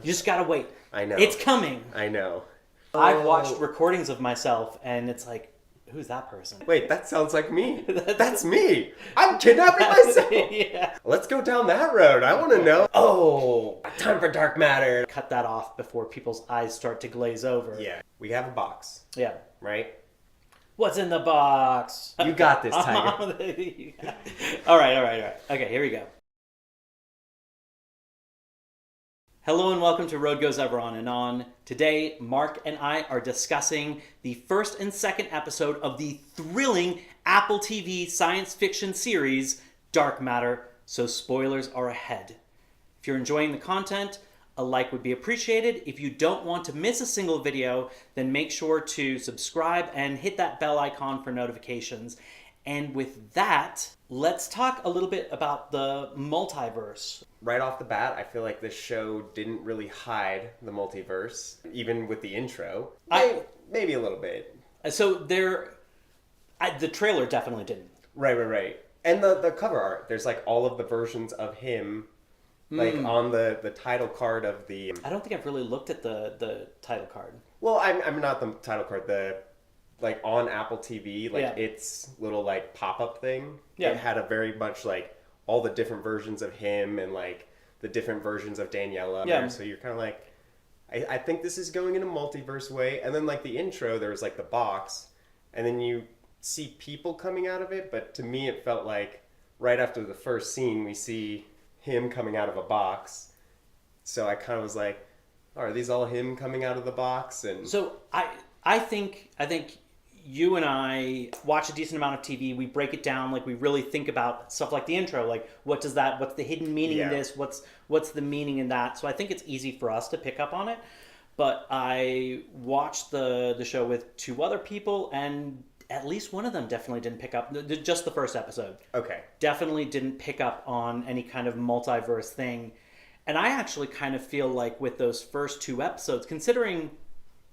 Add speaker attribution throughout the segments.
Speaker 1: You just gotta wait.
Speaker 2: I know.
Speaker 1: It's coming.
Speaker 2: I know.
Speaker 1: I've watched recordings of myself, and it's like, who's that person?
Speaker 2: Wait, that sounds like me. That's me. I'm kidnapping myself.
Speaker 1: Yeah.
Speaker 2: Let's go down that road. I want to know. Oh, time for dark matter.
Speaker 1: Cut that off before people's eyes start to glaze over.
Speaker 2: Yeah, we have a box,
Speaker 1: Yeah.
Speaker 2: right?
Speaker 1: What's in the box?
Speaker 2: You got this, Tiger.
Speaker 1: All right. Okay, here we go. Hello and welcome to Road Goes Ever On and On. Today, Mark and I are discussing the first and second episode of the thrilling Apple TV science fiction series, Dark Matter, so spoilers are ahead. If you're enjoying the content, a like would be appreciated. If you don't want to miss a single video, then make sure to subscribe and hit that bell icon for notifications. And with that, let's talk a little bit about the multiverse.
Speaker 2: Right off the bat, I feel like this show didn't really hide the multiverse, even with the intro. Maybe a little bit.
Speaker 1: So the trailer definitely didn't.
Speaker 2: Right. And the cover art, there's like all of the versions of him, like on the title card of the...
Speaker 1: I don't think I've really looked at the title card.
Speaker 2: Well, I'm not the title card, like on Apple TV, its little like pop-up thing.
Speaker 1: Yeah.
Speaker 2: It had a very much like all the different versions of him and like the different versions of Daniela.
Speaker 1: Yeah.
Speaker 2: So you're kind of like, I think this is going in a multiverse way. And then like the intro, there was like the box, and then you see people coming out of it. But to me, it felt like right after the first scene, we see him coming out of a box. So I kind of was like, oh, are these all him coming out of the box? And
Speaker 1: so I think you and I watch a decent amount of TV. We break it down, like we really think about stuff like the intro, like what's the hidden meaning in this? What's the meaning in that? So I think it's easy for us to pick up on it. But I watched the show with two other people, and at least one of them definitely didn't pick up, just the first episode.
Speaker 2: Okay.
Speaker 1: Definitely didn't pick up on any kind of multiverse thing. And I actually kind of feel like with those first two episodes, considering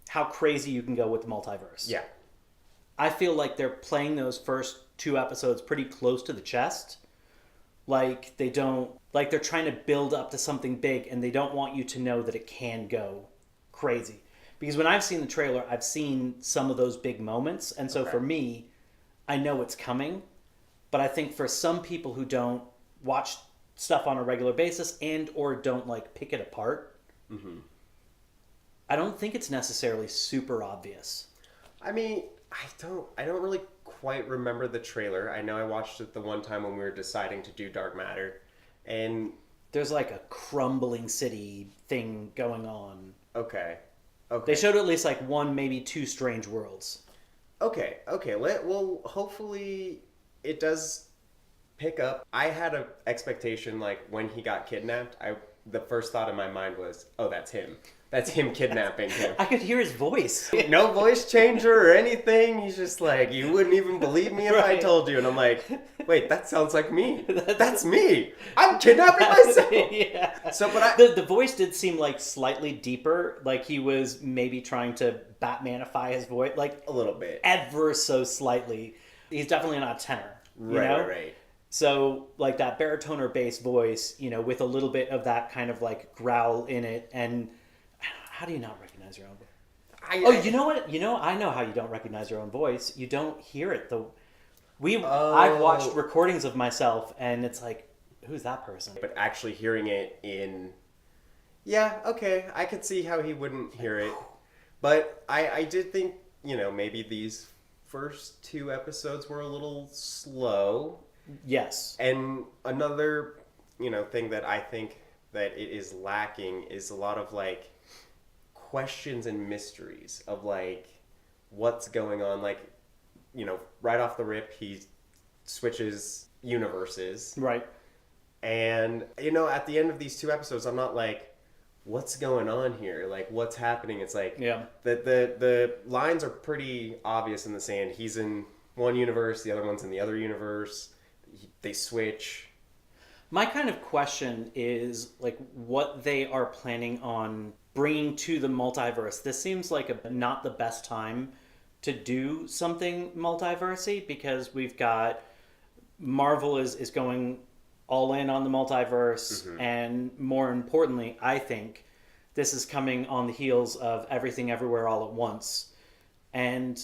Speaker 1: how crazy you can go with the multiverse.
Speaker 2: Yeah.
Speaker 1: I feel like they're playing those first two episodes pretty close to the chest. Like they're trying to build up to something big, and they don't want you to know that it can go crazy. Because when I've seen the trailer, I've seen some of those big moments. And so for me, I know it's coming. But I think for some people who don't watch stuff on a regular basis and or don't like pick it apart, I don't think it's necessarily super obvious.
Speaker 2: I mean, I don't really quite remember the trailer. I know I watched it the one time when we were deciding to do Dark Matter, and
Speaker 1: there's like a crumbling city thing going on.
Speaker 2: Okay.
Speaker 1: They showed at least like one, maybe two strange worlds.
Speaker 2: Okay. Well, hopefully it does pick up. I had an expectation like when he got kidnapped, the first thought in my mind was, oh, that's him. That's him kidnapping him.
Speaker 1: I could hear his voice.
Speaker 2: No voice changer or anything. He's just like, you wouldn't even believe me if I told you. And I'm like, wait, that sounds like me. That's me. I'm kidnapping myself.
Speaker 1: Yeah.
Speaker 2: So, but
Speaker 1: the voice did seem like slightly deeper. Like he was maybe trying to Batmanify his voice, like
Speaker 2: a little bit,
Speaker 1: ever so slightly. He's definitely not a tenor. Right. So like that baritone or bass voice, with a little bit of that kind of like growl in it. And how do you not recognize your own voice? You know what? I know how you don't recognize your own voice. You don't hear it. I've watched recordings of myself, and it's like, who's that person?
Speaker 2: But actually hearing it in... Yeah, okay. I could see how he wouldn't hear it. But I did think, maybe these first two episodes were a little slow.
Speaker 1: Yes.
Speaker 2: And another, thing that I think that it is lacking is a lot of, like, questions and mysteries of like what's going on. Like, right off the rip he switches universes,
Speaker 1: right?
Speaker 2: And at the end of these two episodes, I'm not like, what's going on here, like what's happening. It's like, the lines are pretty obvious in the sand. He's in one universe, the other one's in the other universe. They switch.
Speaker 1: My kind of question is like what they are planning on bringing to the multiverse. This seems like not the best time to do something multiversey, because we've got Marvel is going all in on the multiverse, and more importantly, I think this is coming on the heels of Everything Everywhere All at Once. And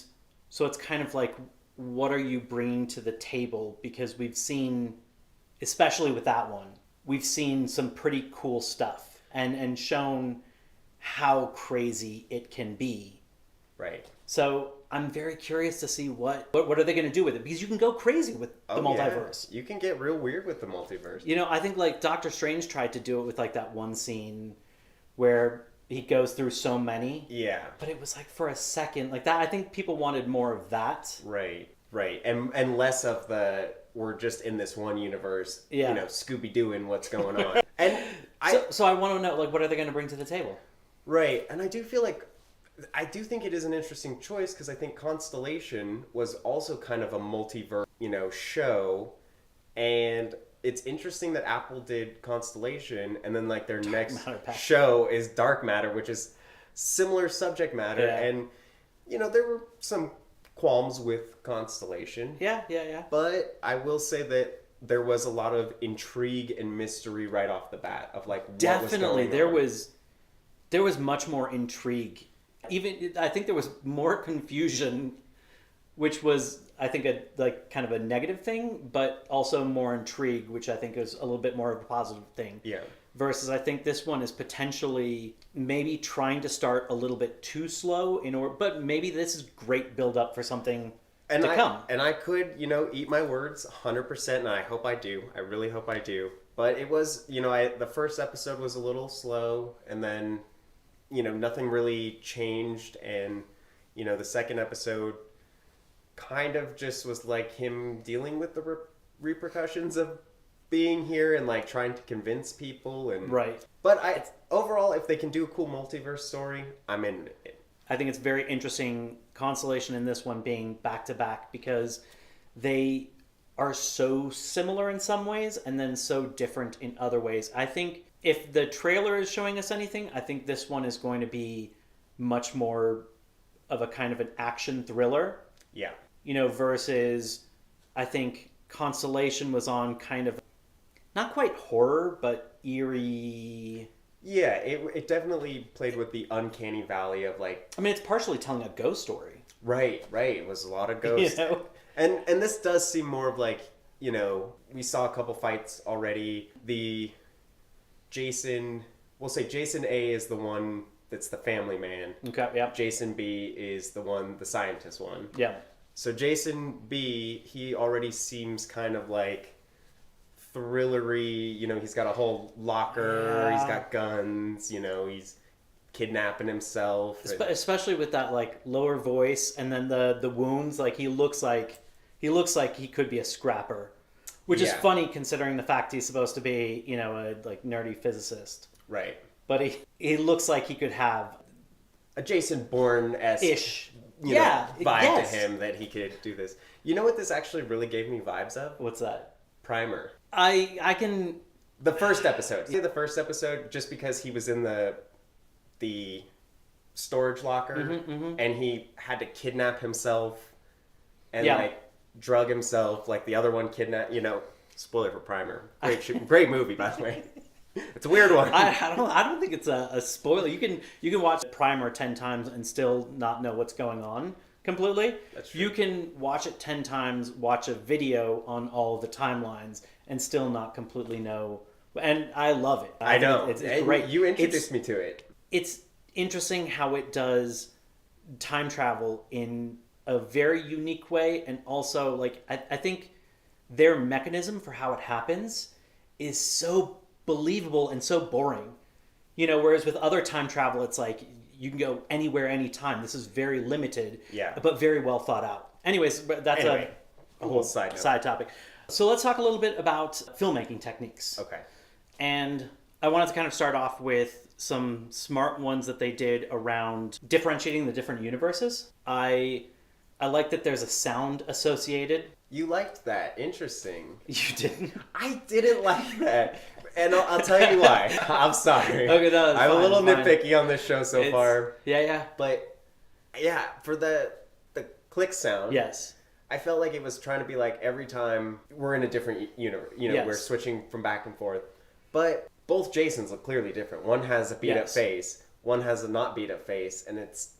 Speaker 1: so it's kind of like, what are you bringing to the table? Because we've seen, especially with that one, we've seen some pretty cool stuff and shown how crazy it can be.
Speaker 2: Right.
Speaker 1: So I'm very curious to see what are they going to do with it, because you can go crazy with the multiverse.
Speaker 2: Yeah. You can get real weird with the multiverse.
Speaker 1: You know, I think like Doctor Strange tried to do it with like that one scene where he goes through so many.
Speaker 2: Yeah.
Speaker 1: But it was like for a second, like that. I think people wanted more of that.
Speaker 2: Right. And less of the, we're just in this one universe,
Speaker 1: Yeah.
Speaker 2: you know, Scooby-Dooing what's going on. And
Speaker 1: so I want to know, like, what are they going to bring to the table?
Speaker 2: Right. And I do think it is an interesting choice, because I think Constellation was also kind of a multiverse, you know, show. And it's interesting that Apple did Constellation, and then like their next show is Dark Matter, which is similar subject matter.
Speaker 1: Yeah.
Speaker 2: And, you know, there were some qualms with Constellation.
Speaker 1: Yeah.
Speaker 2: But I will say that there was a lot of intrigue and mystery right off the bat of like what
Speaker 1: Definitely,
Speaker 2: was going on.
Speaker 1: there was much more intrigue. Even I think there was more confusion, which was, I think, a like kind of a negative thing, but also more intrigue, which I think is a little bit more of a positive thing.
Speaker 2: Yeah.
Speaker 1: Versus, I think this one is potentially maybe trying to start a little bit too slow but maybe this is great build up for something to come.
Speaker 2: And I could, you know, eat my words 100%, and I hope I do. I really hope I do. But it was, you know, the first episode was a little slow, and then, you know, nothing really changed, and, you know, the second episode kind of just was like him dealing with the repercussions of being here and like trying to convince people. And
Speaker 1: right.
Speaker 2: But overall, if they can do a cool multiverse story, I'm in it.
Speaker 1: I think it's very interesting, Constellation and this one being back to back, because they are so similar in some ways and then so different in other ways. I think if the trailer is showing us anything, I think this one is going to be much more of a kind of an action thriller.
Speaker 2: Yeah.
Speaker 1: You know, versus I think Constellation was on kind of not quite horror, but eerie.
Speaker 2: Yeah, it definitely played with the uncanny valley of like...
Speaker 1: I mean, it's partially telling a ghost story.
Speaker 2: Right. It was a lot of ghosts.
Speaker 1: You know?
Speaker 2: And this does seem more of like, you know, we saw a couple fights already. We'll say Jason A is the one that's the family man.
Speaker 1: Okay, yeah.
Speaker 2: Jason B is the scientist one.
Speaker 1: Yeah.
Speaker 2: So Jason B, he already seems kind of like thrillery, you know, he's got a whole locker, He's got guns, you know, he's kidnapping himself.
Speaker 1: Especially with that like lower voice and then the wounds, like he looks like he could be a scrapper. Which is funny considering the fact he's supposed to be, you know, a like nerdy physicist.
Speaker 2: Right.
Speaker 1: But he looks like he could have
Speaker 2: a Jason Bourne-esque
Speaker 1: ish.
Speaker 2: Vibe to him that he could do this. You know what this actually really gave me vibes of?
Speaker 1: What's that?
Speaker 2: Primer.
Speaker 1: I can...
Speaker 2: The first episode. See the first episode just because he was in the storage locker and he had to kidnap himself and like drug himself like the other one kidnapped, you know, spoiler for Primer. Great movie, by the way. It's a weird one.
Speaker 1: I don't think it's a spoiler. You can watch Primer 10 times and still not know what's going on completely.
Speaker 2: That's true.
Speaker 1: You can watch it 10 times, watch a video on all of the timelines, and still not completely know. And I love it.
Speaker 2: I know.
Speaker 1: It's great.
Speaker 2: You introduced me to it.
Speaker 1: It's interesting how it does time travel in a very unique way, and also like I think their mechanism for how it happens is so believable and so boring. You know, whereas with other time travel, it's like you can go anywhere, anytime. This is very limited, but very well thought out. Anyways, that's a
Speaker 2: whole side
Speaker 1: topic. So let's talk a little bit about filmmaking techniques.
Speaker 2: Okay.
Speaker 1: And I wanted to kind of start off with some smart ones that they did around differentiating the different universes. I like that there's a sound associated.
Speaker 2: You liked that. Interesting.
Speaker 1: You didn't?
Speaker 2: I didn't like that. And I'll tell you why. I'm sorry.
Speaker 1: Okay, no,
Speaker 2: I'm a little nitpicky on this show so far.
Speaker 1: Yeah.
Speaker 2: But yeah, for the click sound.
Speaker 1: Yes.
Speaker 2: I felt like it was trying to be like every time we're in a different universe. You know, we're switching from back and forth. But both Jasons look clearly different. One has a beat up face. one has a not beat up face, and it's,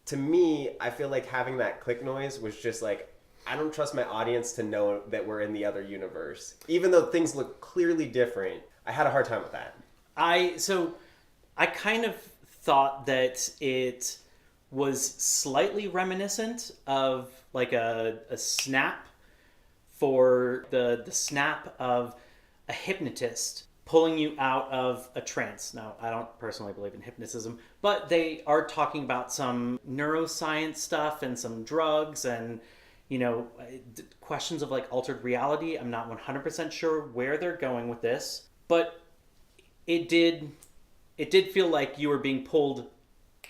Speaker 2: to me, I feel like having that click noise was just like, I don't trust my audience to know that we're in the other universe. Even though things look clearly different, I had a hard time with that.
Speaker 1: I kind of thought that it was slightly reminiscent of like a snap for the snap of a hypnotist pulling you out of a trance. Now, I don't personally believe in hypnotism, but they are talking about some neuroscience stuff and some drugs and, you know, questions of like altered reality. I'm not 100% sure where they're going with this, but it did feel like you were being pulled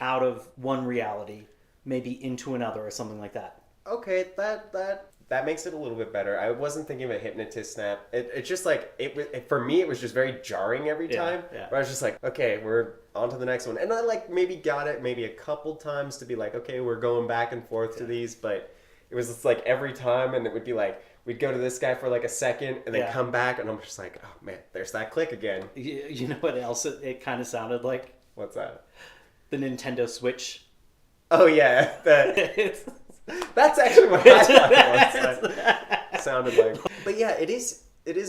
Speaker 1: out of one reality, maybe into another or something like that.
Speaker 2: Okay, that makes it a little bit better. I wasn't thinking of a hypnotist snap. It's just like, for me, it was just very jarring every time.
Speaker 1: Yeah.
Speaker 2: Where I was just like, okay, we're on to the next one. And I like maybe got it maybe a couple times to be like, okay, we're going back and forth to these, but it was just like every time, and it would be like, we'd go to this guy for like a second and then come back, and I'm just like, oh man, there's that click again.
Speaker 1: You know what else it kind of sounded like?
Speaker 2: What's that?
Speaker 1: The Nintendo Switch.
Speaker 2: Oh yeah, that's actually what I thought it was. Sounded like. But yeah, it is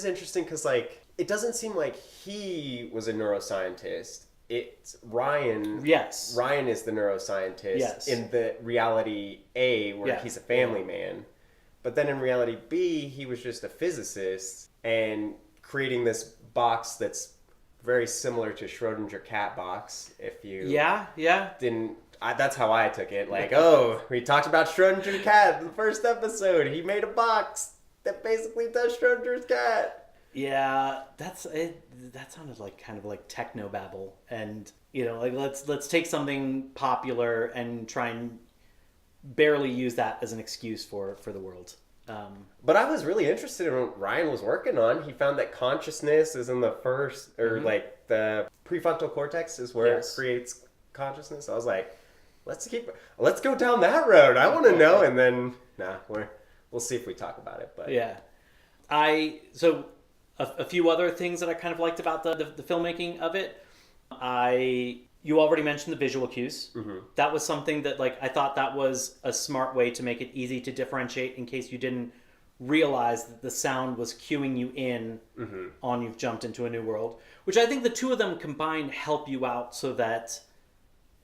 Speaker 2: interesting because like it doesn't seem like he was a neuroscientist. It's Ryan.
Speaker 1: Yes.
Speaker 2: Ryan is the neuroscientist in the reality A where he's a family man. But then in reality B, he was just a physicist and creating this box that's very similar to Schrodinger cat box. If you didn't, that's how I took it. Like, oh, we talked about Schrodinger cat in the first episode. He made a box that basically does Schrodinger's cat.
Speaker 1: Yeah, that's it. That sounded like kind of like technobabble, and you know, like let's take something popular and try and barely use that as an excuse for the world.
Speaker 2: But I was really interested in what Ryan was working on. He found that consciousness is in the first, or like the prefrontal cortex is where it creates consciousness. I was like, let's go down that road. I want to know. And then, we'll see if we talk about it. But
Speaker 1: yeah, so a few other things that I kind of liked about the filmmaking of it. You already mentioned the visual cues. Mm-hmm. That was something that like I thought that was a smart way to make it easy to differentiate in case you didn't realize that the sound was cueing you in on you've jumped into a new world. Which I think the two of them combined help you out so that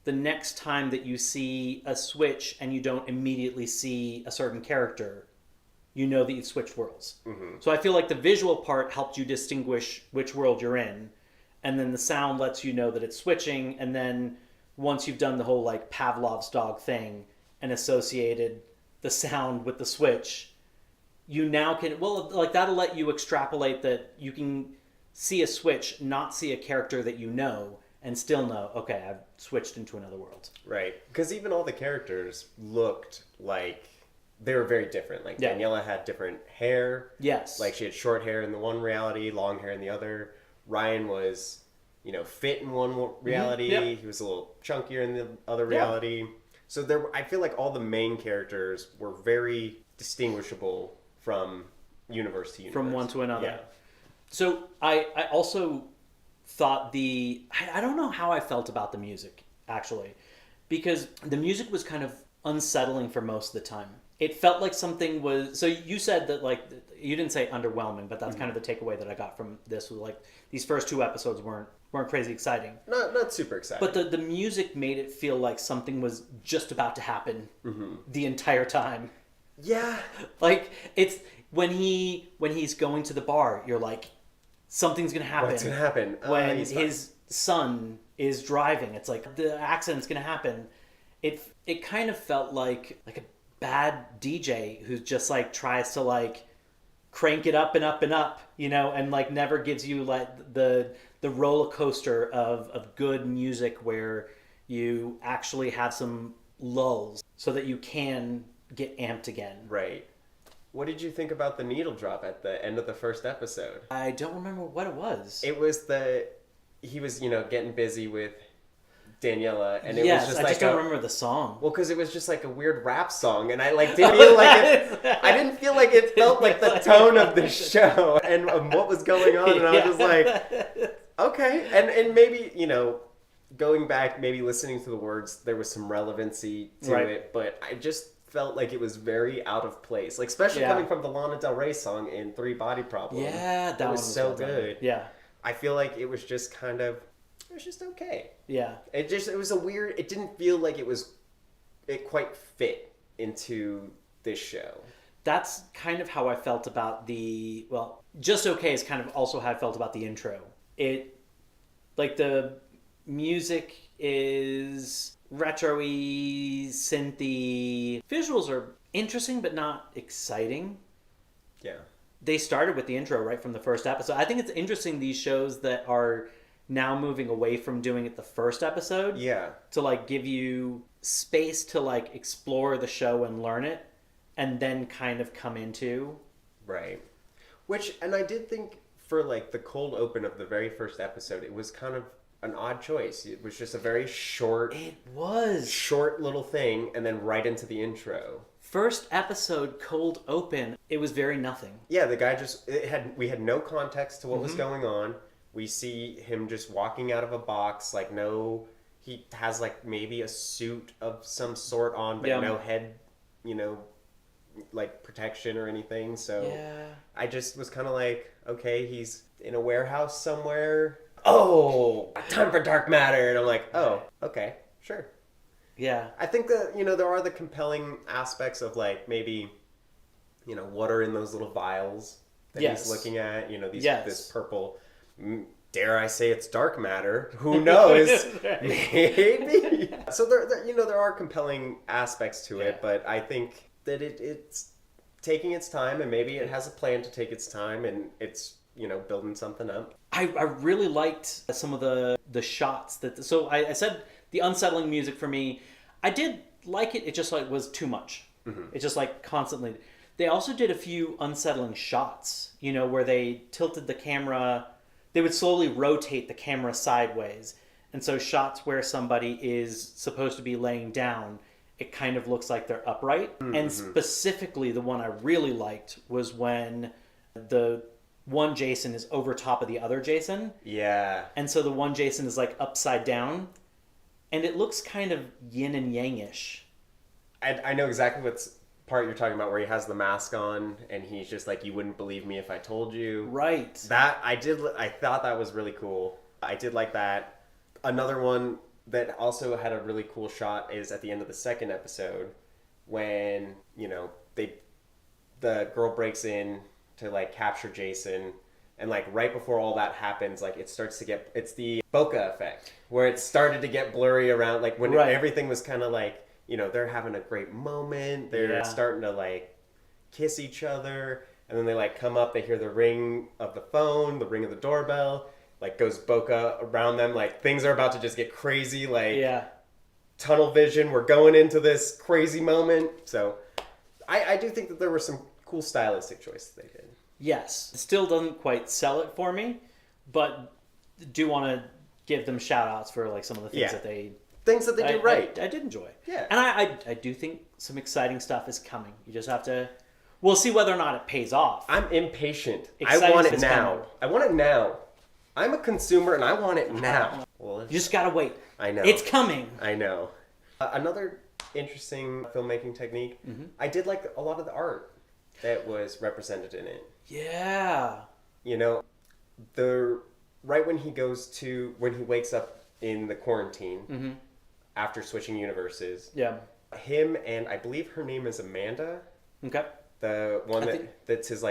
Speaker 1: the next time that you see a switch and you don't immediately see a certain character, you know that you've switched worlds. Mm-hmm. So I feel like the visual part helped you distinguish which world you're in. And then the sound lets you know that it's switching. And then once you've done the whole like Pavlov's dog thing and associated the sound with the switch, you now can, like that'll let you extrapolate that you can see a switch, not see a character that you know, and still know, okay, I've switched into another world.
Speaker 2: Right. Because even all the characters looked like they were very different. Like Daniela had different hair.
Speaker 1: Yes.
Speaker 2: Like she had short hair in the one reality, long hair in the other. Ryan was, fit in one reality. Mm-hmm. Yep. He was a little chunkier in the other reality. Yeah. So I feel like all the main characters were very distinguishable from universe to universe.
Speaker 1: From one to another.
Speaker 2: Yeah.
Speaker 1: So I also thought I don't know how I felt about the music, actually. Because the music was kind of unsettling for most of the time. It felt like something was... So you said that, like, you didn't say underwhelming, but that's kind of the takeaway that I got from this. Was like, these first two episodes weren't crazy exciting.
Speaker 2: Not super exciting.
Speaker 1: But the music made it feel like something was just about to happen the entire time.
Speaker 2: Yeah.
Speaker 1: Like, it's... When he's going to the bar, you're like, something's going to happen.
Speaker 2: What's going to happen?
Speaker 1: When his son is driving, it's like, the accident's going to happen. It kind of felt like a bad DJ who just like tries to like crank it up and up and up, and like never gives you like the roller coaster of good music where you actually have some lulls so that you can get amped again.
Speaker 2: Right. What did you think about the needle drop at the end of the first episode?
Speaker 1: I don't remember what it was.
Speaker 2: It was he was, getting busy with Daniela, and it was just
Speaker 1: I
Speaker 2: like
Speaker 1: just don't remember the song.
Speaker 2: Well, because it was just like a weird rap song, and I like didn't feel like it. I didn't feel like it felt like the tone of the show and what was going on, and I was just like, okay, and maybe going back, maybe listening to the words, there was some relevancy to
Speaker 1: Right.
Speaker 2: it, but I just felt like it was very out of place. Like, especially coming from the Lana Del Rey song in Three Body Problem.
Speaker 1: Yeah, that
Speaker 2: it was
Speaker 1: one was
Speaker 2: so
Speaker 1: well done.
Speaker 2: good.
Speaker 1: Yeah.
Speaker 2: I feel like it was just kind of, it was just okay.
Speaker 1: Yeah.
Speaker 2: It was a weird, it didn't feel like it quite fit into this show.
Speaker 1: That's kind of how I felt about Just Okay is kind of also how I felt about the intro. Like, the music is retro-y, synthy. Visuals are interesting, but not exciting.
Speaker 2: Yeah.
Speaker 1: They started with the intro right from the first episode. I think it's interesting, these shows that are now moving away from doing it the first episode.
Speaker 2: Yeah.
Speaker 1: To, like, give you space to, like, explore the show and learn it, and then kind of come into.
Speaker 2: Right. And I did think for, like, the cold open of the very first episode, it was kind of an odd choice. It was just a very short little thing, and then right into the intro.
Speaker 1: First episode, cold open, it was very nothing.
Speaker 2: Yeah, the guy we had no context to what was going on. We see him just walking out of a box, like he has like maybe a suit of some sort on, but no head, like protection or anything. So I just was kind of like, okay, he's in a warehouse somewhere. Oh, time for dark matter. And I'm like, oh, okay, sure.
Speaker 1: Yeah.
Speaker 2: I think that, there are the compelling aspects of, like, maybe, what are in those little vials that he's looking at, this purple, dare I say it's dark matter, who knows, maybe. So there are compelling aspects to it, but I think that it's taking its time, and maybe it has a plan to take its time, and it's, building something up.
Speaker 1: I really liked some of the shots so I said the unsettling music for me, I did like it. It just like was too much. It just like constantly. They also did a few unsettling shots, where they tilted the camera. They would slowly rotate the camera sideways. And so shots where somebody is supposed to be laying down, it kind of looks like they're upright. And specifically the one I really liked was when the one Jason is over top of the other Jason.
Speaker 2: Yeah.
Speaker 1: And so the one Jason is like upside down. And it looks kind of yin and yang-ish.
Speaker 2: I know exactly what part you're talking about, where he has the mask on and he's just like, you wouldn't believe me if I told you.
Speaker 1: Right.
Speaker 2: I thought that was really cool. I did like that. Another one that also had a really cool shot is at the end of the second episode when, the girl breaks in to like capture Jason, and like right before all that happens, like it's the bokeh effect, where it started to get blurry around, like when everything was kind of like, they're having a great moment, they're starting to like kiss each other, and then they like come up, they hear the ring of the phone, the ring of the doorbell, like goes bokeh around them, like things are about to just get crazy, like tunnel vision, we're going into this crazy moment. So I do think that there were some cool stylistic choices they did.
Speaker 1: Yes. It still doesn't quite sell it for me, but do want to give them shout outs for like some of the things that they
Speaker 2: do right.
Speaker 1: I did enjoy.
Speaker 2: Yeah.
Speaker 1: And I do think some exciting stuff is coming. You just have to, we'll see whether or not it pays off.
Speaker 2: I'm impatient. I want it now. I want it now. I'm a consumer and I want it now.
Speaker 1: You just gotta wait.
Speaker 2: I know.
Speaker 1: It's coming.
Speaker 2: I know. Another interesting filmmaking technique, I did like a lot of the art that was represented in it.
Speaker 1: Yeah.
Speaker 2: Right when when he wakes up in the quarantine after switching universes.
Speaker 1: Yeah.
Speaker 2: Him and I believe her name is Amanda.
Speaker 1: Okay.
Speaker 2: The one that's his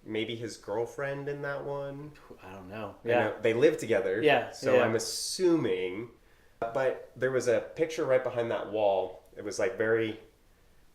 Speaker 2: maybe his girlfriend in that one.
Speaker 1: I don't know. Yeah.
Speaker 2: They live together.
Speaker 1: Yeah.
Speaker 2: So I'm assuming. But there was a picture right behind that wall. It was like there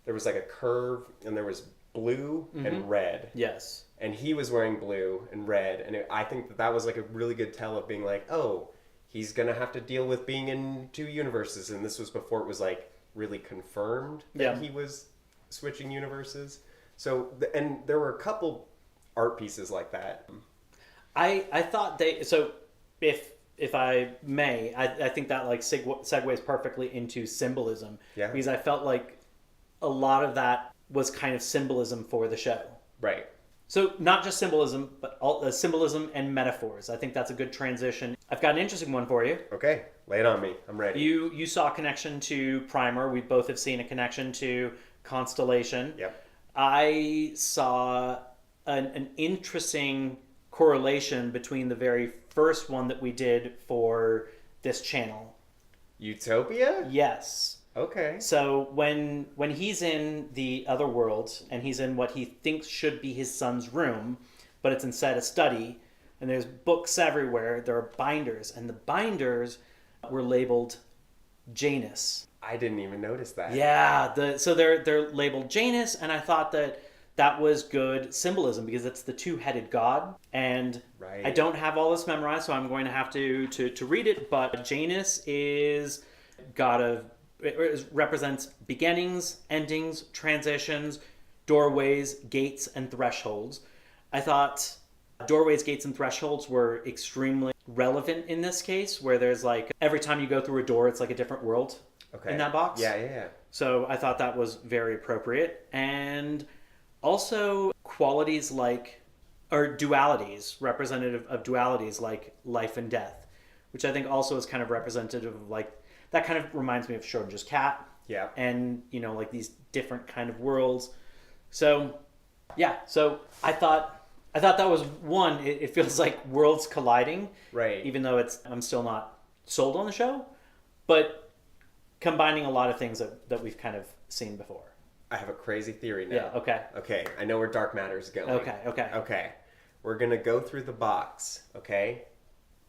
Speaker 2: was like a curve, and there was blue and red.
Speaker 1: Yes.
Speaker 2: And he was wearing blue and red. And I think that was like a really good tell of being like, oh, he's going to have to deal with being in two universes. And this was before it was like really confirmed that he was switching universes. So, and there were a couple art pieces like that.
Speaker 1: I thought so if I may, I think that like segues perfectly into symbolism.
Speaker 2: Yeah.
Speaker 1: Because I felt like a lot of that was kind of symbolism for the show.
Speaker 2: Right.
Speaker 1: So not just symbolism, but all symbolism and metaphors. I think that's a good transition. I've got an interesting one for you.
Speaker 2: Okay, lay it on me. I'm ready.
Speaker 1: You saw a connection to Primer. We both have seen a connection to Constellation.
Speaker 2: Yep.
Speaker 1: I saw an interesting correlation between the very first one that we did for this channel.
Speaker 2: Utopia?
Speaker 1: Yes.
Speaker 2: Okay.
Speaker 1: So when he's in the other world and he's in what he thinks should be his son's room, but it's instead a study, and there's books everywhere, there are binders, and the binders were labeled Janus.
Speaker 2: I didn't even notice that.
Speaker 1: Yeah, so they're labeled Janus, and I thought that was good symbolism because it's the two-headed god, and
Speaker 2: Right.
Speaker 1: I don't have all this memorized, so I'm going to have to read it. But Janus is god of represents beginnings, endings, transitions, doorways, gates, and thresholds. I thought doorways, gates, and thresholds were extremely relevant in this case, where there's like every time you go through a door, it's like a different world in that box.
Speaker 2: Yeah.
Speaker 1: So I thought that was very appropriate. And also qualities like, or dualities, representative of dualities like life and death, which I think also is kind of representative of like, that kind of reminds me of Schrodinger's cat.
Speaker 2: Yeah.
Speaker 1: And, you know, like these different kind of worlds. So, yeah. So I thought that was one, it feels like worlds colliding.
Speaker 2: Right.
Speaker 1: Even though I'm still not sold on the show. But combining a lot of things that we've kind of seen before.
Speaker 2: I have a crazy theory now.
Speaker 1: Yeah, okay.
Speaker 2: Okay, I know where dark matter's going.
Speaker 1: Okay.
Speaker 2: We're going to go through the box, okay?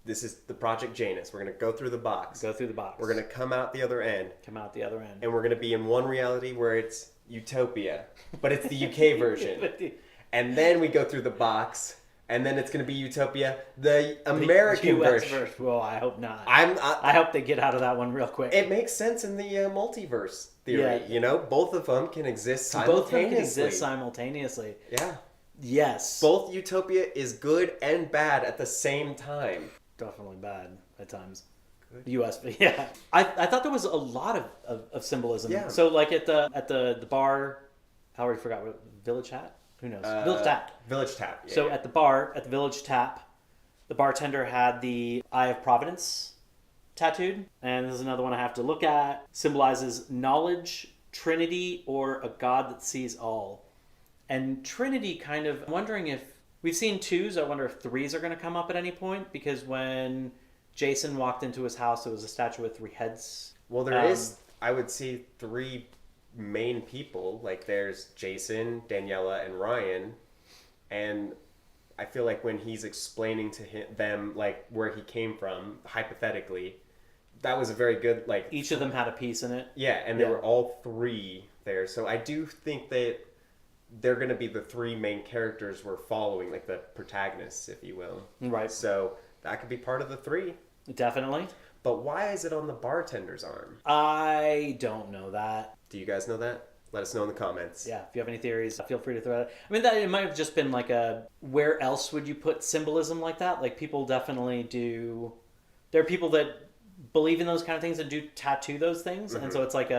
Speaker 2: This is the Project Janus. We're going to go through the box.
Speaker 1: Go through the box.
Speaker 2: We're going to come out the other end.
Speaker 1: Come out the other end.
Speaker 2: And we're going to be in one reality where it's Utopia, but it's the UK version. And then we go through the box, and then it's going to be Utopia, the American version.
Speaker 1: Well, I hope not.
Speaker 2: I
Speaker 1: hope they get out of that one real quick.
Speaker 2: It makes sense in the multiverse theory.
Speaker 1: Yeah.
Speaker 2: You know, both of them can exist simultaneously.
Speaker 1: Both of them can exist simultaneously.
Speaker 2: Yeah.
Speaker 1: Yes.
Speaker 2: Both Utopia is good and bad at the same time.
Speaker 1: Definitely bad at times. Good. US, but yeah. I thought there was a lot of symbolism.
Speaker 2: Yeah.
Speaker 1: So like at the bar, I already forgot what Village Hat? Who knows? Village Tap.
Speaker 2: Village Tap. Yeah,
Speaker 1: So at the Village Tap, the bartender had the Eye of Providence tattooed, and this is another one I have to look at. Symbolizes knowledge, Trinity, or a God that sees all. And Trinity kind of, I'm wondering if we've seen twos. I wonder if threes are going to come up at any point, because when Jason walked into his house, there was a statue with three heads.
Speaker 2: Well, there is, I would see, three main people. Like there's Jason, Daniela, and Ryan. And I feel like when he's explaining to them like where he came from, hypothetically, that was a very good like.
Speaker 1: Each of them had a piece in it.
Speaker 2: Yeah, and there were all three there. So I do think that they're going to be the three main characters we're following, like the protagonists, if you will.
Speaker 1: Right.
Speaker 2: So that could be part of the three.
Speaker 1: Definitely.
Speaker 2: But why is it on the bartender's arm?
Speaker 1: I don't know that.
Speaker 2: Do you guys know that? Let us know in the comments.
Speaker 1: Yeah, if you have any theories, feel free to throw it. I mean, that it might have just been like where else would you put symbolism like that? Like people definitely do. There are people that believe in those kind of things and do tattoo those things, and so it's like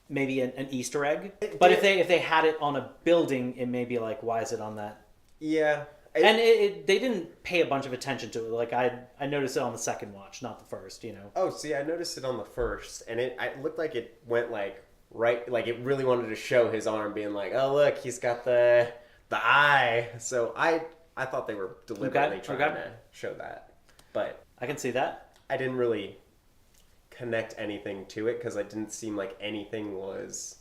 Speaker 1: maybe an Easter egg. But if they had it on a building, it may be like, why is it on that?
Speaker 2: Yeah.
Speaker 1: And they didn't pay a bunch of attention to it. Like I noticed it on the second watch, not the first. You know.
Speaker 2: Oh, see, I noticed it on the first, and it looked like it went like right, like it really wanted to show his arm, being like, oh look, he's got the eye. So I thought they were deliberately trying to show that, but
Speaker 1: I can see that.
Speaker 2: I didn't really connect anything to it because it didn't seem like anything was.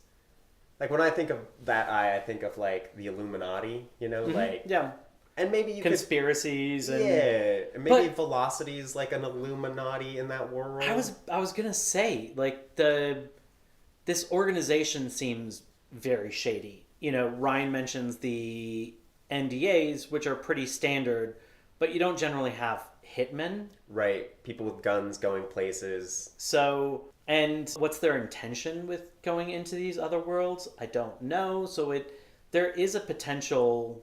Speaker 2: Like when I think of that eye, I think of like the Illuminati, you know, like
Speaker 1: yeah.
Speaker 2: And maybe you
Speaker 1: conspiracies
Speaker 2: could,
Speaker 1: and
Speaker 2: and maybe Velocity is like an Illuminati in that world.
Speaker 1: I was gonna say like this organization seems very shady. You know, Ryan mentions the NDAs, which are pretty standard, but you don't generally have hitmen.
Speaker 2: Right, people with guns going places.
Speaker 1: So, and what's their intention with going into these other worlds? I don't know. So there is a potential.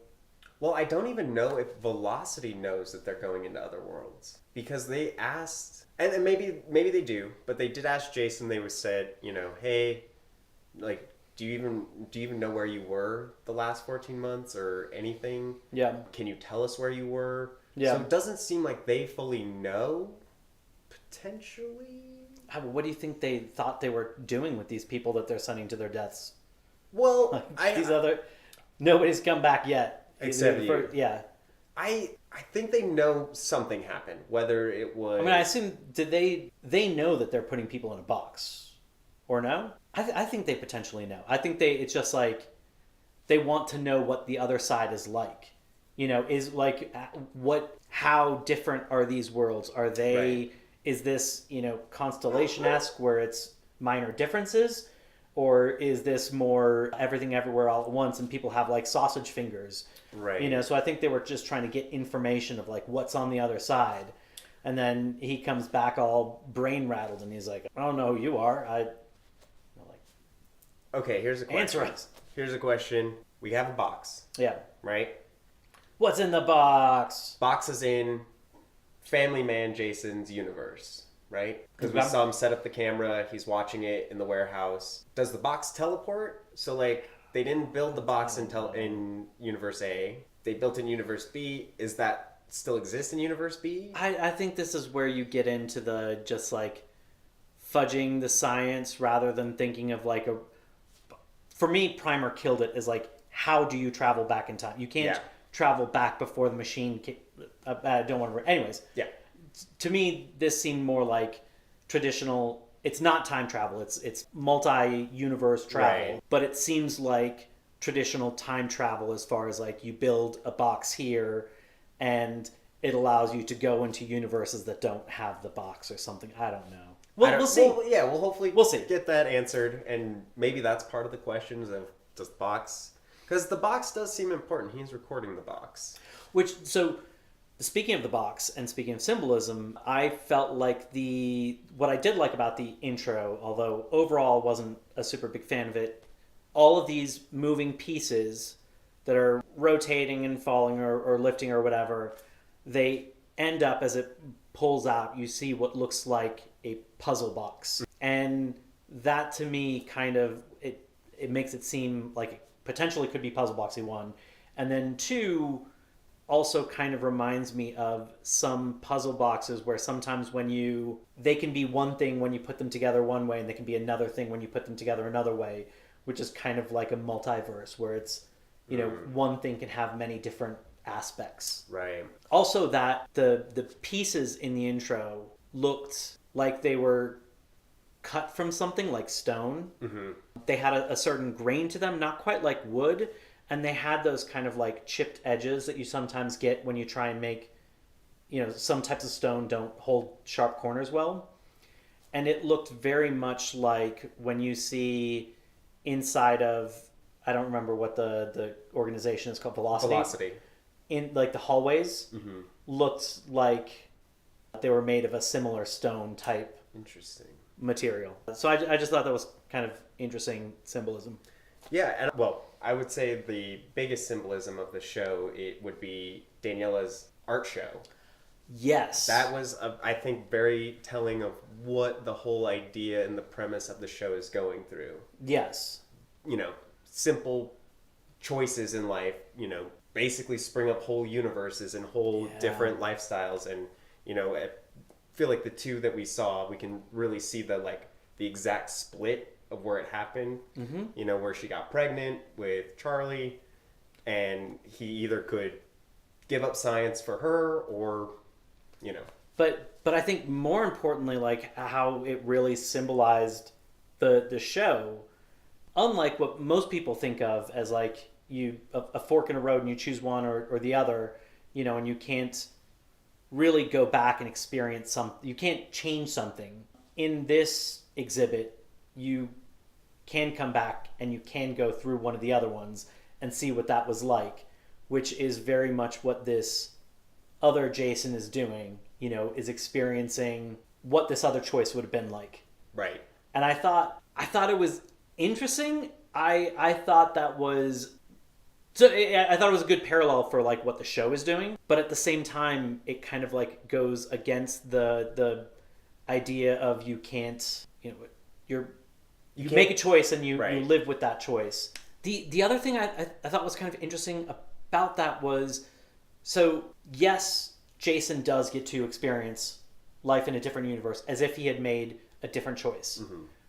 Speaker 2: Well, I don't even know if Velocity knows that they're going into other worlds, because they asked, and maybe they do, but they did ask Jason. They said, you know, hey, like, do you even know where you were the last 14 months or anything?
Speaker 1: Yeah.
Speaker 2: Can you tell us where you were?
Speaker 1: Yeah.
Speaker 2: So it doesn't seem like they fully know, potentially.
Speaker 1: What do you think they thought they were doing with these people that they're sending to their deaths?
Speaker 2: Well,
Speaker 1: Nobody's come back yet.
Speaker 2: Except you.
Speaker 1: Yeah.
Speaker 2: I think they know something happened. Whether it was...
Speaker 1: I mean, I assume, did they know that they're putting people in a box? Or no? I think they potentially know. I think it's just like, they want to know what the other side is like. You know, is like, how different are these worlds? Are they... Right. Is this, Constellation-esque where it's minor differences? Or is this more everything everywhere all at once and people have like sausage fingers?
Speaker 2: Right.
Speaker 1: So I think they were just trying to get information of like what's on the other side. And then he comes back all brain rattled and he's like, I don't know who you are.
Speaker 2: Okay, here's a question.
Speaker 1: Answer us.
Speaker 2: Here's a question. We have a box.
Speaker 1: Yeah.
Speaker 2: Right?
Speaker 1: What's in the box?
Speaker 2: Box is in Family Man Jason's universe, right? Because we saw him set up the camera. He's watching it in the warehouse. Does the box teleport? So, like, they didn't build the box in Universe A. They built in Universe B. Is that still exist in Universe B?
Speaker 1: I think this is where you get into the just, like, fudging the science rather than thinking of, like, a... For me, Primer killed it as, like, how do you travel back in time? You can't travel back before the machine... I don't want to... Anyways.
Speaker 2: Yeah.
Speaker 1: To me, this seemed more like traditional... It's not time travel. It's multi-universe travel. Right. But it seems like traditional time travel as far as, like, you build a box here and it allows you to go into universes that don't have the box or something. I don't know. We'll see.
Speaker 2: Well, we'll hopefully get that answered. And maybe that's part of the questions of does the box... Because the box does seem important. He's recording the box.
Speaker 1: So, speaking of the box and speaking of symbolism, I felt like what I did like about the intro, although overall wasn't a super big fan of it, all of these moving pieces that are rotating and falling or lifting or whatever, they end up, as it pulls out, you see what looks like a puzzle box. And that to me kind of, it makes it seem like it potentially could be puzzle boxy 1. And then 2 also kind of reminds me of some puzzle boxes where sometimes they can be one thing when you put them together one way and they can be another thing when you put them together another way, which is kind of like a multiverse where it's, one thing can have many different aspects.
Speaker 2: Right.
Speaker 1: Also that the pieces in the intro looked like they were cut from something like stone. Mm-hmm. They had a certain grain to them, not quite like wood, and they had those kind of like chipped edges that you sometimes get when you try and make, some types of stone don't hold sharp corners well. And it looked very much like when you see inside of, I don't remember what the organization is called, Velocity. In like the hallways, looked like they were made of a similar stone type.
Speaker 2: Interesting.
Speaker 1: Material. So I just thought that was kind of interesting symbolism.
Speaker 2: Yeah, and I would say the biggest symbolism of the show, it would be Daniela's art show.
Speaker 1: Yes.
Speaker 2: That was, I think, very telling of what the whole idea and the premise of the show is going through.
Speaker 1: Yes.
Speaker 2: Simple choices in life, basically spring up whole universes and whole different lifestyles. And, I feel like the 2 that we saw, we can really see the exact split of where it happened. Mm-hmm. Where she got pregnant with Charlie and he either could give up science for her or,
Speaker 1: But I think more importantly, like how it really symbolized the show, unlike what most people think of as like a fork in a road and you choose one or the other, and you can't really go back and experience you can't change something. In this exhibit, you can come back and you can go through one of the other ones and see what that was like, which is very much what this other Jason is doing, is experiencing what this other choice would have been like.
Speaker 2: Right.
Speaker 1: And I thought it was interesting. I thought that was... So I thought it was a good parallel for like what the show is doing, but at the same time, it kind of like goes against the idea of you can't, you make a choice and you live with that choice. The other thing I thought was kind of interesting about that was, so yes, Jason does get to experience life in a different universe as if he had made a different choice,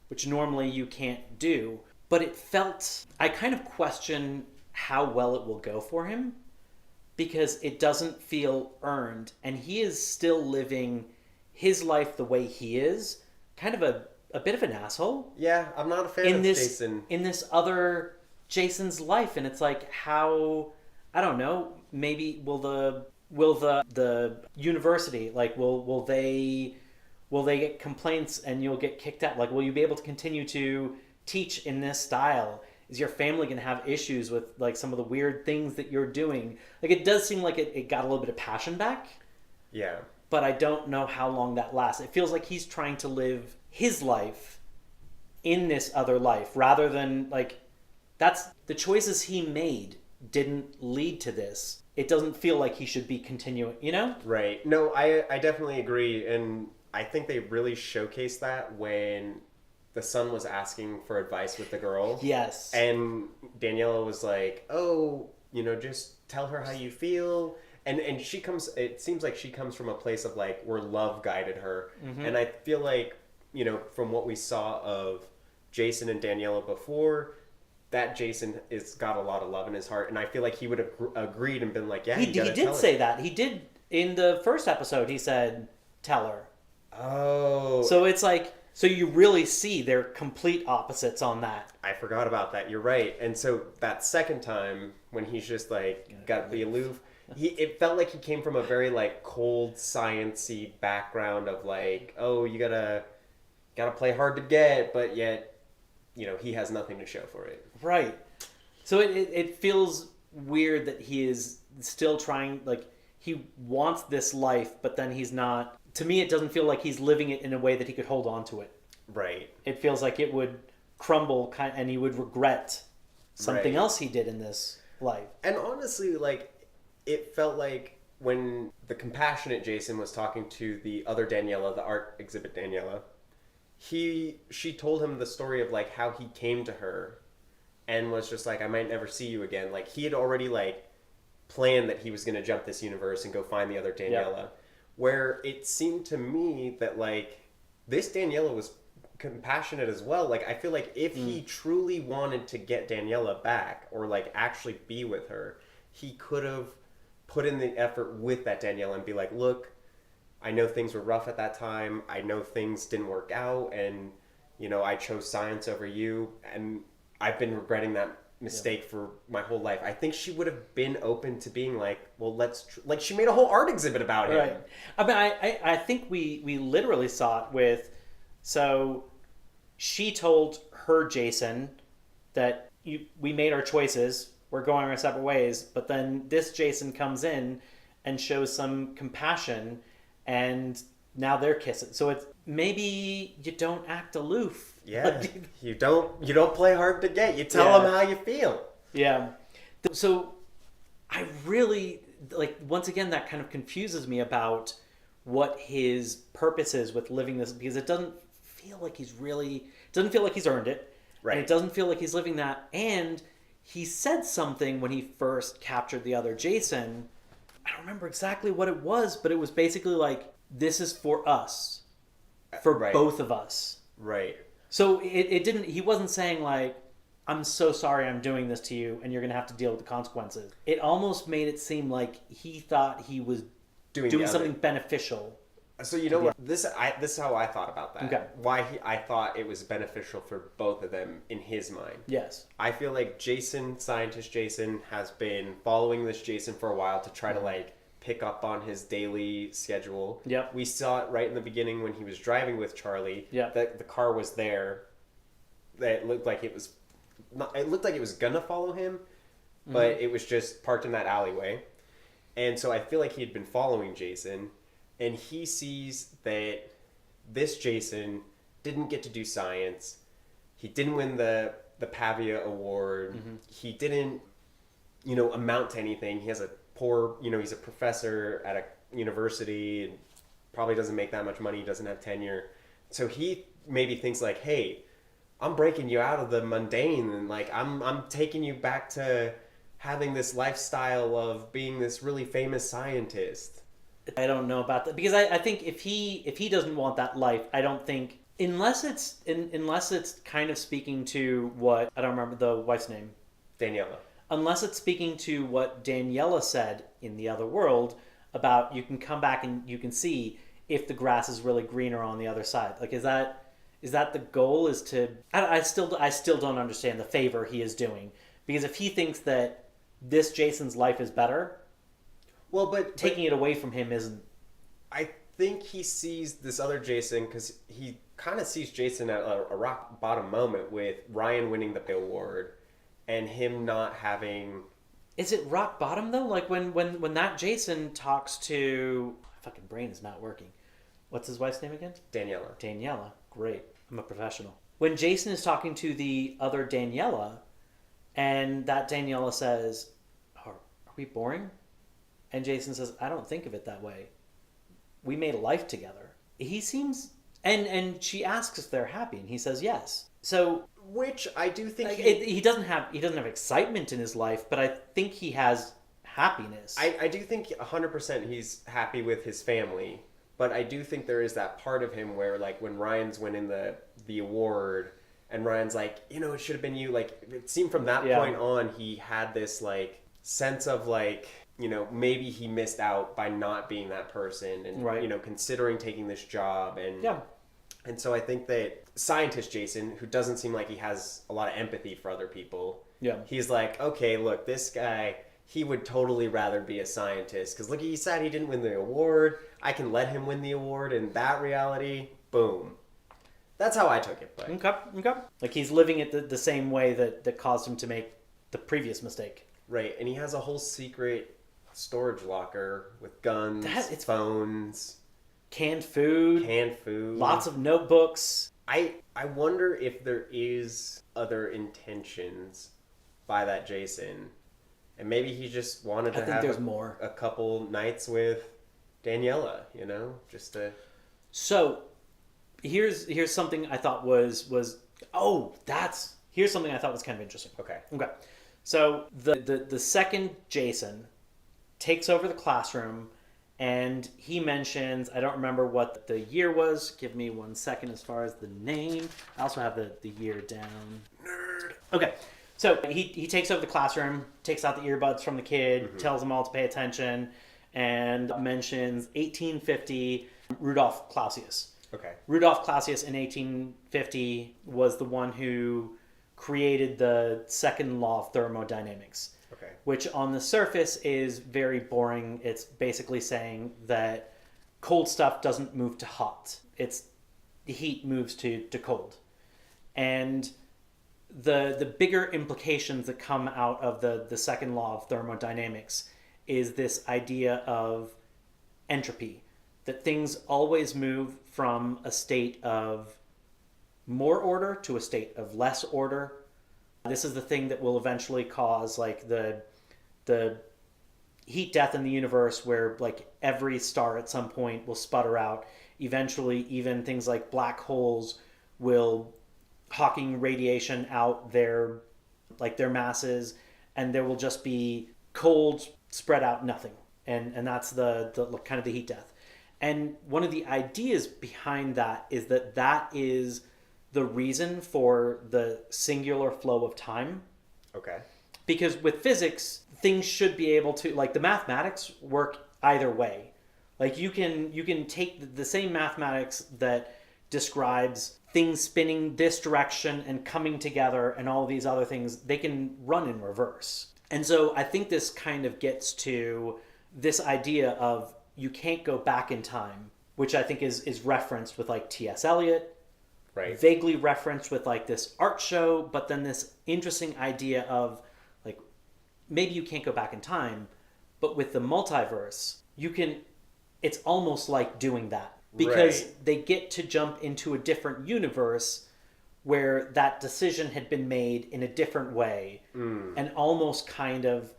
Speaker 1: which normally you can't do. But it felt, I kind of question how well it will go for him, because it doesn't feel earned, and he is still living his life the way he is, kind of a bit of an asshole.
Speaker 2: Yeah, I'm not a fan of Jason.
Speaker 1: In this other Jason's life, and it's like, how, I don't know, maybe will the university, like, will they get complaints and you'll get kicked out? Like, will you be able to continue to teach in this style? Is your family going to have issues with, like, some of the weird things that you're doing? Like, it does seem like it got a little bit of passion back.
Speaker 2: Yeah.
Speaker 1: But I don't know how long that lasts. It feels like he's trying to live his life in this other life, rather than, like, that's the choices he made didn't lead to this. It doesn't feel like he should be continuing, you know?
Speaker 2: Right. No, I definitely agree. And I think they really showcased that when the son was asking for advice with the girl.
Speaker 1: Yes.
Speaker 2: And Daniela was like, oh, just tell her how you feel. And it seems like she comes from a place of, like, where love guided her. Mm-hmm. And I feel like, from what we saw of Jason and Daniela before, that Jason has got a lot of love in his heart. And I feel like he would have agreed and been like, yeah,
Speaker 1: he did say that. He did, in the first episode, he said, tell her.
Speaker 2: Oh.
Speaker 1: So it's like, so you really see they're complete opposites on that.
Speaker 2: I forgot about that. You're right. And so that second time, when he's just, like, got the aloof, it felt like he came from a very, like, cold, science-y background of, like, oh, you gotta play hard to get, but yet, he has nothing to show for it.
Speaker 1: Right. So it feels weird that he is still trying, like, he wants this life, but then he's not. To me, it doesn't feel like he's living it in a way that he could hold on to it.
Speaker 2: Right.
Speaker 1: It feels like it would crumble, and he would regret something else he did in this life.
Speaker 2: And honestly, like, it felt like when the compassionate Jason was talking to the other Daniela, the art exhibit Daniela, she told him the story of, like, how he came to her and was just like, I might never see you again. Like, he had already, like, planned that he was going to jump this universe and go find the other Daniela. Yep. Where it seemed to me that, like, this Daniela was compassionate as well. Like, I feel like if he truly wanted to get Daniela back, or, like, actually be with her, he could have put in the effort with that Daniela and be like, look, I know things were rough at that time. I know things didn't work out, and, I chose science over you, and I've been regretting that mistake for my whole life. I think she would have been open to being like, well, like, she made a whole art exhibit about him.
Speaker 1: Right. I mean, I think we literally saw it with, so she told her Jason that we made our choices, we're going our separate ways, but then this Jason comes in and shows some compassion, and now they're kissing. So it's, maybe you don't act aloof.
Speaker 2: Yeah, you don't play hard to get. You tell them how you feel.
Speaker 1: Yeah. So I really, like, once again, that kind of confuses me about what his purpose is with living this, because it doesn't feel like he's earned it. Right. And it doesn't feel like he's living that. And he said something when he first captured the other Jason. I don't remember exactly what it was, but it was basically like, this is for us. For both of us.
Speaker 2: Right.
Speaker 1: So he wasn't saying, like, I'm so sorry I'm doing this to you and you're going to have to deal with the consequences. It almost made it seem like he thought he was doing something beneficial.
Speaker 2: So you know what? This is how I thought about that.
Speaker 1: Okay.
Speaker 2: I thought it was beneficial for both of them in his mind.
Speaker 1: Yes.
Speaker 2: I feel like scientist Jason, has been following this Jason for a while to try to, like, pick up on his daily schedule.
Speaker 1: Yep.
Speaker 2: We saw it right in the beginning when he was driving with Charlie.
Speaker 1: Yep.
Speaker 2: That the car was there. That looked like it was gonna follow him, but it was just parked in that alleyway. And so I feel like he had been following Jason, and he sees that this Jason didn't get to do science. He didn't win the Pavia Award. Mm-hmm. He didn't, amount to anything. He has a poor, he's a professor at a university and probably doesn't make that much money. He doesn't have tenure. So he maybe thinks, like, hey, I'm breaking you out of the mundane, and, like, I'm taking you back to having this lifestyle of being this really famous scientist.
Speaker 1: I don't know about that, because I think if he doesn't want that life, I don't think, unless it's kind of speaking to what, I don't remember the wife's name,
Speaker 2: Daniela.
Speaker 1: unless it's speaking to what Daniela said in the other world about you can come back and you can see if the grass is really greener on the other side. Like, is that the goal? Is to I still don't understand the favor he is doing, because if he thinks that this Jason's life is better,
Speaker 2: Well, but
Speaker 1: taking it away from him isn't.
Speaker 2: I think he sees this other Jason because he kind of sees Jason at a rock bottom moment with Ryan winning the award and him not having.
Speaker 1: Is it rock bottom though? Like when that Jason talks to, my fucking brain is not working. What's his wife's name again?
Speaker 2: Daniela.
Speaker 1: Daniela. Great. I'm a professional. When Jason is talking to the other Daniela, and that Daniela says, are we boring? And Jason says, I don't think of it that way. We made a life together. He seems, and she asks if they're happy, and he says yes. So,
Speaker 2: Which I do think
Speaker 1: he doesn't have excitement in his life, but I think he has happiness.
Speaker 2: I do think 100% he's happy with his family, but I do think there is that part of him where, like, when Ryan's winning the award and Ryan's like, it should have been you, like, it seemed from that point on he had this, like, sense of, like, maybe he missed out by not being that person and,
Speaker 1: right.
Speaker 2: Considering taking this job. And
Speaker 1: yeah.
Speaker 2: And so I think that scientist Jason, who doesn't seem like he has a lot of empathy for other people, he's like, okay, look, this guy, he would totally rather be a scientist. Because look, he said he didn't win the award. I can let him win the award. And that reality, boom. That's how I took it. But.
Speaker 1: Okay. Like he's living it the same way that caused him to make the previous mistake.
Speaker 2: Right. And he has a whole secret storage locker with guns, phones,
Speaker 1: canned food, lots of notebooks.
Speaker 2: I wonder if there is other intentions by that Jason, and maybe he just wanted to have a couple nights with Daniela, just to. So,
Speaker 1: here's something I thought was here's something I thought was kind of interesting.
Speaker 2: Okay.
Speaker 1: So the second Jason takes over the classroom, and he mentions, I don't remember what the year was. Give me 1 second as far as the name. I also have the year down. Nerd. Okay. So he takes over the classroom, takes out the earbuds from the kid, tells them all to pay attention, and mentions 1850 Rudolf Clausius.
Speaker 2: Okay.
Speaker 1: Rudolf Clausius in 1850 was the one who created the second law of thermodynamics.
Speaker 2: Okay.
Speaker 1: Which on the surface is very boring. It's basically saying that cold stuff doesn't move to hot. It's the heat moves to cold. And the bigger implications that come out of the second law of thermodynamics is this idea of entropy, that things always move from a state of more order to a state of less order. This is the thing that will eventually cause like the heat death in the universe, where like every star at some point will sputter out. Eventually, even things like black holes will hawking radiation out their masses, and there will just be cold spread out nothing. And that's the kind of the heat death. And one of the ideas behind that is that is the reason for the singular flow of time.
Speaker 2: Okay.
Speaker 1: Because with physics, things should be able to, like the mathematics work either way. Like you can take the same mathematics that describes things spinning this direction and coming together and all these other things, they can run in reverse. And so I think this kind of gets to this idea of you can't go back in time, which I think is referenced with like T.S. Eliot.
Speaker 2: Right.
Speaker 1: Vaguely referenced with like this art show, but then this interesting idea of like maybe you can't go back in time, but with the multiverse, you can. It's almost like doing that because they get to jump into a different universe where that decision had been made in a different way and almost kind of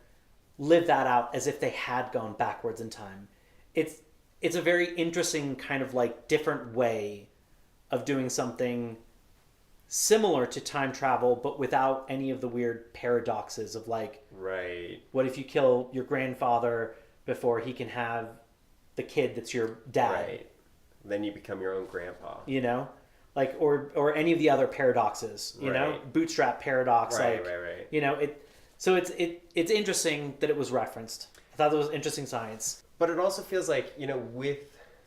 Speaker 1: live that out as if they had gone backwards in time. It's a very interesting kind of like different way of doing something similar to time travel, but without any of the weird paradoxes of like,
Speaker 2: right,
Speaker 1: what if you kill your grandfather before he can have the kid that's your dad.
Speaker 2: Right. Then you become your own grandpa.
Speaker 1: You know? Like, or any of the other paradoxes, you know?
Speaker 2: Right.
Speaker 1: Bootstrap paradox.
Speaker 2: Right,
Speaker 1: like,
Speaker 2: right.
Speaker 1: You know, so it's interesting that it was referenced. I thought that was interesting science.
Speaker 2: But it also feels like, you know, with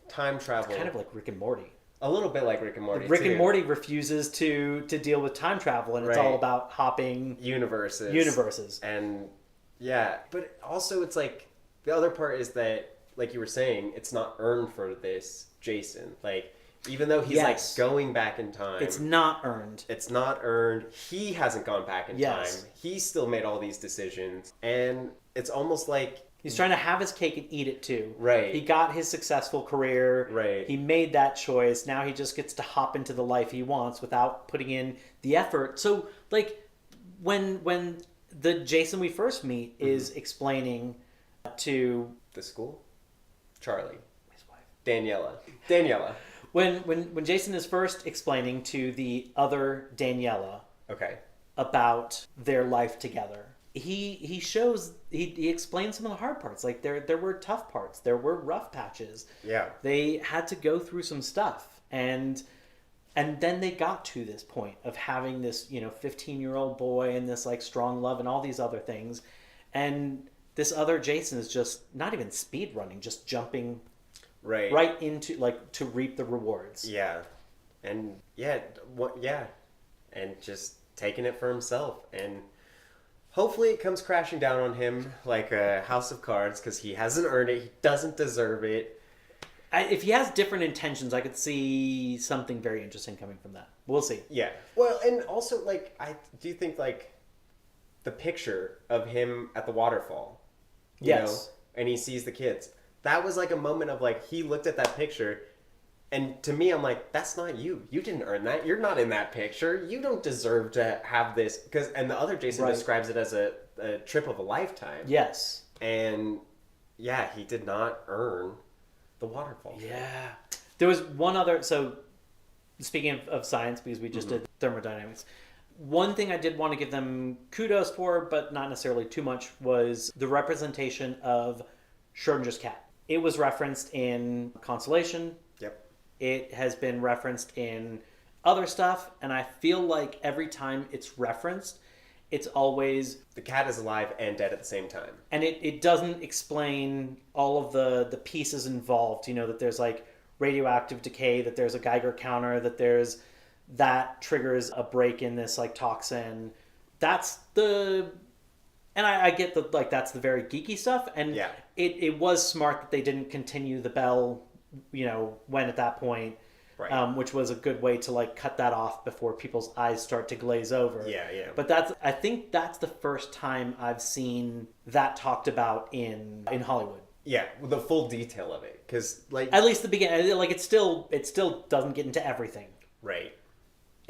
Speaker 2: time travel...
Speaker 1: It's kind of like Rick and Morty.
Speaker 2: A little bit like Rick and Morty,
Speaker 1: Rick
Speaker 2: too.
Speaker 1: and Morty refuses to deal with time travel, and it's all about hopping... Universes.
Speaker 2: And, yeah. But also, it's like... The other part is that, like you were saying, it's not earned for this Jason. Like, even though he's, like, going back in time...
Speaker 1: It's not earned.
Speaker 2: It's not earned. He hasn't gone back in time. He still made all these decisions. And it's almost like...
Speaker 1: He's trying to have his cake and eat it too.
Speaker 2: Right.
Speaker 1: He got his successful career.
Speaker 2: Right.
Speaker 1: He made that choice. Now he just gets to hop into the life he wants without putting in the effort. So, like, when the Jason we first meet is explaining to...
Speaker 2: The school? Charlie.
Speaker 1: His wife.
Speaker 2: Daniela.
Speaker 1: When Jason is first explaining to the other Daniela about their life together, he explains some of the hard parts. Like there were tough parts, there were rough patches.
Speaker 2: Yeah.
Speaker 1: They had to go through some stuff, and then they got to this point of having this 15-year-old boy and this like strong love and all these other things, and this other Jason is just not even speed running, just jumping right into like to reap the rewards.
Speaker 2: Yeah. And and just taking it for himself, and hopefully it comes crashing down on him like a house of cards, because he hasn't earned it. He doesn't deserve it.
Speaker 1: If he has different intentions, I could see something very interesting coming from that. We'll see.
Speaker 2: Yeah. Well, and also, like, I do think, like, the picture of him at the waterfall, you know, and he sees the kids. That was, like, a moment of, like, he looked at that picture, and to me, I'm like, that's not you. You didn't earn that. You're not in that picture. You don't deserve to have this. And the other Jason describes it as a trip of a lifetime.
Speaker 1: Yes.
Speaker 2: And, yeah, he did not earn the waterfall.
Speaker 1: Yeah. There was one other... So, speaking of science, because we just did thermodynamics, one thing I did want to give them kudos for, but not necessarily too much, was the representation of Schrodinger's cat. It was referenced in Constellation.
Speaker 2: Yep.
Speaker 1: It has been referenced in other stuff, and I feel like every time it's referenced, it's always...
Speaker 2: The cat is alive and dead at the same time.
Speaker 1: And it doesn't explain all of the pieces involved, that there's like radioactive decay, that there's a Geiger counter, that triggers a break in this like toxin. That's the... And I get that, like, that's the very geeky stuff, and it was smart that they didn't continue the bell, when at that point, which was a good way to, like, cut that off before people's eyes start to glaze over.
Speaker 2: Yeah.
Speaker 1: But I think that's the first time I've seen that talked about in Hollywood.
Speaker 2: Yeah, the full detail of it, because, like...
Speaker 1: At least the beginning, like, it still doesn't get into everything.
Speaker 2: Right.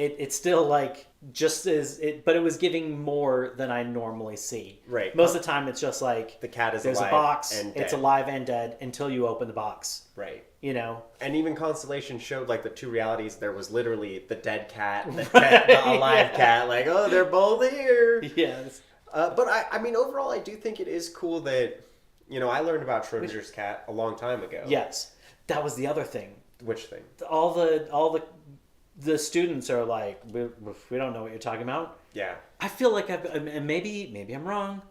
Speaker 1: It's still like just as it, but it was giving more than I normally see.
Speaker 2: Right.
Speaker 1: Most of the time, it's just like
Speaker 2: the cat is
Speaker 1: there's
Speaker 2: alive
Speaker 1: a box,
Speaker 2: and dead.
Speaker 1: it's alive and dead until you open the box.
Speaker 2: Right.
Speaker 1: And
Speaker 2: even Constellation showed like the two realities. There was literally the dead cat, and the alive cat. Like, oh, they're both here.
Speaker 1: Yes.
Speaker 2: But I mean, overall, I do think it is cool that I learned about Schrodinger's cat a long time ago.
Speaker 1: Yes, that was the other thing.
Speaker 2: Which thing?
Speaker 1: All the students are like, we don't know what you're talking about.
Speaker 2: Yeah.
Speaker 1: I feel like maybe I'm wrong.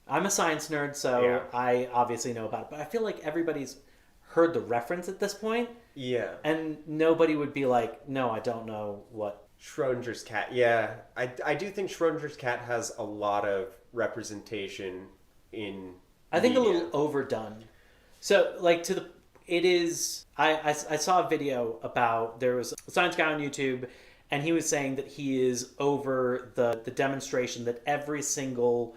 Speaker 1: I'm a science nerd, so I obviously know about it. But I feel like everybody's heard the reference at this point.
Speaker 2: Yeah.
Speaker 1: And nobody would be like, no, I don't know what.
Speaker 2: Schrodinger's cat. Yeah. I do think Schrodinger's cat has a lot of representation in
Speaker 1: I think
Speaker 2: media.
Speaker 1: A little overdone. So, like, it is... I saw a video about... There was a science guy on YouTube, and he was saying that he is over the demonstration that every single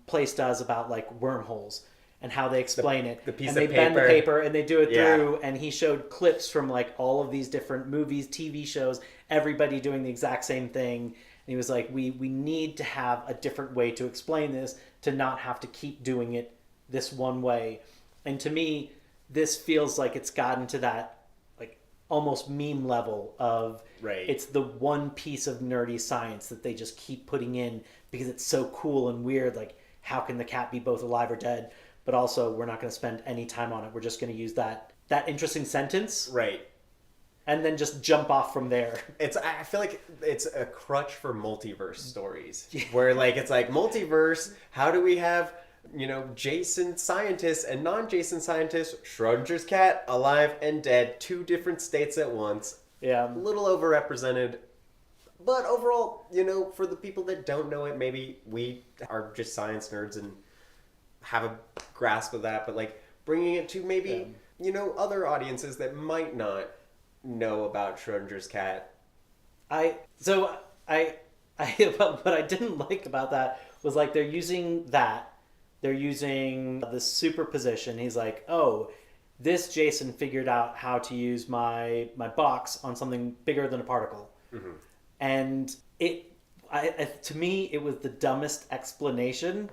Speaker 1: place does about, like, wormholes and how they explain it.
Speaker 2: The piece
Speaker 1: and
Speaker 2: of
Speaker 1: they
Speaker 2: paper.
Speaker 1: bend the paper and they do it through, and he showed clips from, like, all of these different movies, TV shows, everybody doing the exact same thing. And he was like, we need to have a different way to explain this, to not have to keep doing it this one way. And to me... This feels like it's gotten to that, like, almost meme level of it's the one piece of nerdy science that they just keep putting in because it's so cool and weird. Like, how can the cat be both alive or dead? But also, we're not going to spend any time on it. We're just going to use that that interesting sentence
Speaker 2: Right.
Speaker 1: and then just jump off from there.
Speaker 2: I feel like it's a crutch for multiverse stories. Where like it's like multiverse, how do we have, Jason scientists and non-Jason scientists, Schrodinger's cat, alive and dead, 2 different states at once.
Speaker 1: Yeah.
Speaker 2: A little overrepresented. But overall, for the people that don't know it, maybe we are just science nerds and have a grasp of that. But like bringing it to maybe, other audiences that might not know about Schrodinger's cat.
Speaker 1: What I didn't like about that was like they're using the superposition. He's like, oh, this Jason figured out how to use my box on something bigger than a particle.
Speaker 2: Mm-hmm.
Speaker 1: And to me, it was the dumbest explanation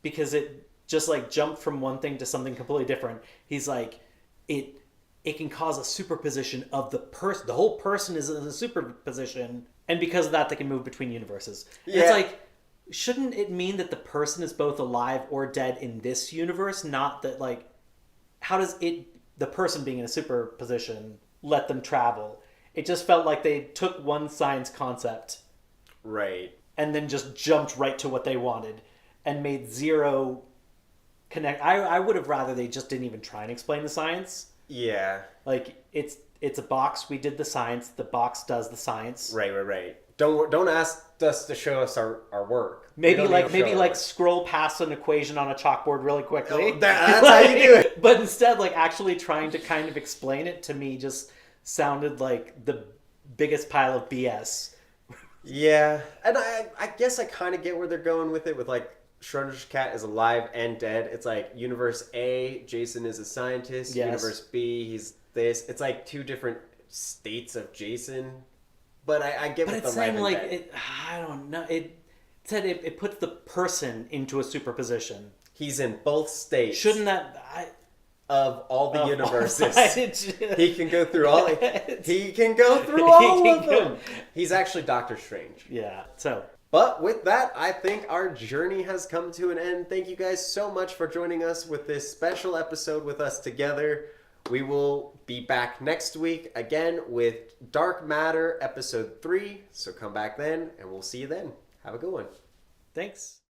Speaker 1: because it just like jumped from one thing to something completely different. He's like, it can cause a superposition of the person. The whole person is in a superposition, and because of that, they can move between universes. Yeah. It's like, shouldn't it mean that the person is both alive or dead in this universe? Not that like, how does the person being in a superposition let them travel? It just felt like they took one science concept,
Speaker 2: right,
Speaker 1: and then just jumped right to what they wanted, and made zero connect. I would have rather they just didn't even try and explain the science.
Speaker 2: Yeah,
Speaker 1: like it's a box. We did the science. The box does the science.
Speaker 2: Right. Don't ask us to show us our work.
Speaker 1: Maybe scroll past an equation on a chalkboard really quickly.
Speaker 2: Oh, that's how you do it.
Speaker 1: But instead, like actually trying to kind of explain it to me just sounded like the biggest pile of BS.
Speaker 2: Yeah, and I guess I kind of get where they're going with it. With like Schrodinger's cat is alive and dead. It's like universe A, Jason is a scientist.
Speaker 1: Yes.
Speaker 2: Universe B, he's this. It's like 2 different states of Jason. But I get what the
Speaker 1: it's
Speaker 2: life
Speaker 1: saying
Speaker 2: and
Speaker 1: like
Speaker 2: dead.
Speaker 1: I don't know. It said it puts the person into a superposition.
Speaker 2: He's in both states.
Speaker 1: Shouldn't that?
Speaker 2: Of all the universes. He can go through all. He can go through all of them. He's actually Doctor Strange.
Speaker 1: Yeah. So.
Speaker 2: But with that, I think our journey has come to an end. Thank you guys so much for joining us with this special episode with us together. We will be back next week again with Dark Matter episode 3. So come back then, and we'll see you then. Have a good one.
Speaker 1: Thanks.